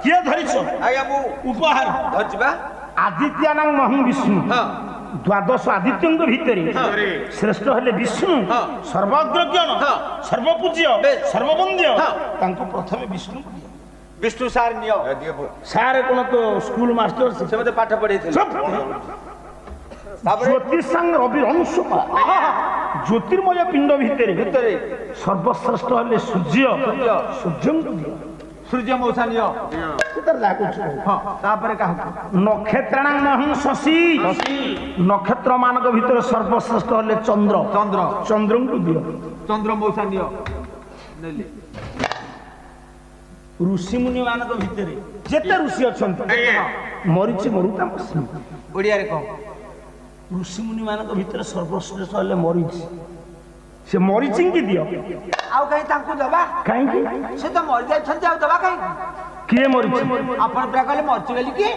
किए धरिछ आज्ञा मु उपहार धरजिबा आदित्यानां महं विष्णु हां द्वादश आदित्यंक भितरे श्रेष्ठ हेले विष्णु सर्वज्ञ सर्वपूज्य सर्ववंद्य तांको प्रथमे विष्णु विष्णु सार नियो सारे कोन तो स्कूल मास्टर से मते पाठ पढैथे ज्योतिषांग रवि अंश ज्योतिर्मय पिंड भितरे सर्वश्रेष्ठ हेले सूर्य सूर्य सूर्य मौसा नियो नक्षत्राणां महं शशि नक्षत्र मानक भितर सर्वश्रेष्ठ हेले चंद्र चंद्र को दियो चंद्र मौसा नियो नेले ऋषि मुनि मानक भितरे जेते ऋषि अछंत मरीचि मरुता ओडिया रे कह ऋषि मुनि मानक भितर सर्वश्रेष्ठ हेले मरीचि से मरीचि की दियो आउ कहीं तांकु दबा काहे की से तो मर जाय छन आउ दबा कहीं किए मरीचि अपन प्रा कहले मरची बेली की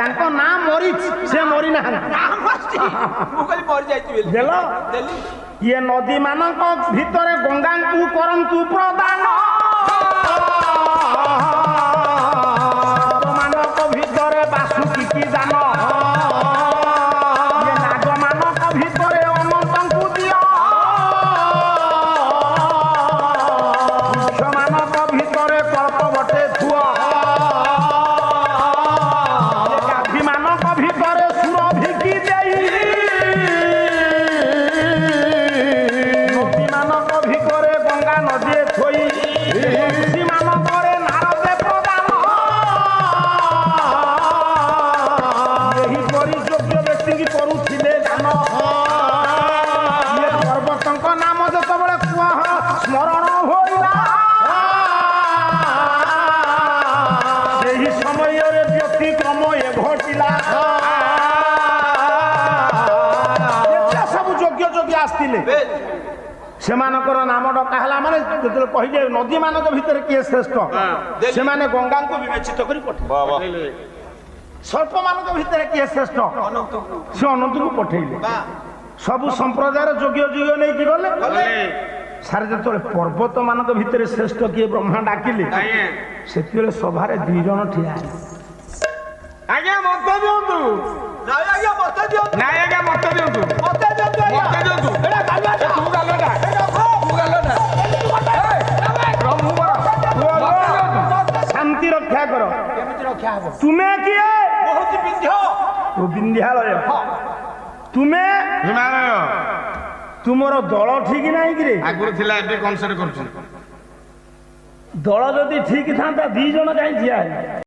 तांको नाम मरीचि से मरी ना नाम मरची मु कहले मर जायती बेली देलो देली ये नदी मानक भितरे गंगा को करंतु प्रदान मानक भितरे बासुकी की दान ये नाग मानक भितरे अनंत को दियो वृक्ष मानक भितरे कल्प बटे थुआ गाधी मानक भितरे सुरभि की देई नदी मानक भितरे गंगा नदी थोई ऋषि मानक नारदे प्रदान यही परियोग्य व्यक्ति की करुथिले दान ये पर्वतଙ୍କ नाम ଯେତେବେଳେ କୁହ ସ୍ମରଣ ହୋଇଲା ସେହି ସମୟରେ ବ୍ୟତିକ୍ରମ ଏ ଘଟିଲା ଏତେ ସବୁ ଯୋଗ୍ୟ ଯୋଗ୍ୟ ଆସିଥିଲେ ସେମାନଙ୍କର ନାମ ଡକା ହେଲା ମାନେ ଯେତେବେଳେ କହିଲେ ନଦୀ ମାନଙ୍କ ଭିତରେ କିଏ ଶ୍ରେଷ୍ଠ ସେମାନେ ଗଙ୍ଗାଙ୍କୁ ବିବେଚିତ କରି ପଠେଇଲେ ସ୍ୱଳ୍ପ ମାନଙ୍କ ଭିତରେ କିଏ ଶ୍ରେଷ୍ଠ ସେ ଅନନ୍ତକୁ ପଠେଇଲେ ସବୁ ସମ୍ପ୍ରଦାୟର ଯୋଗ୍ୟ ଯୋଗ୍ୟ ନେଇକି ଗଲେ ସାରେ ଯେତେବେଳେ ପର୍ବତ ମାନଙ୍କ ଭିତରେ ଶ୍ରେଷ୍ଠ କିଏ ବ୍ରହ୍ମା ଡାକିଲେ ସେତେବେଳେ ସଭାରେ 2 ଜଣ ଠିଆ ହେଲେ ଆଜ୍ଞା ମତ ଦିଅନ୍ତୁ ନାଇଁ ଆଜ୍ଞା ମତେ ଦିଅ ନାଇଁ ଆଜ୍ଞା ମତ ଦିଅନ୍ତୁ ମତେ ଦିଅନ୍ତୁ ମତ ଦିଅନ୍ତୁ ଏଟା ଗାଲୁଆଟା ତୁ ଗାଲଟା ଶାନ୍ତି ରକ୍ଷା କର କେମିତି ରକ୍ଷା ହେବ ତୁମେ କିଏ ବହୁତ ବିନ୍ଧ୍ୟ ଓ ବିନ୍ଧ୍ୟାଳୟ ତୁମେ ହିମାଳୟ ତୁମର ଦଳ ଠିକ ନାହିଁ କିରେ ଆଗରୁ ଥିଲା ଏବେ କନସର୍ଟ କରୁଛନ୍ତି ଦଳ ଯଦି ଠିକ ଥାନ୍ତା 2 ଜଣ କାହିଁ ଠିଆ ହେଲେ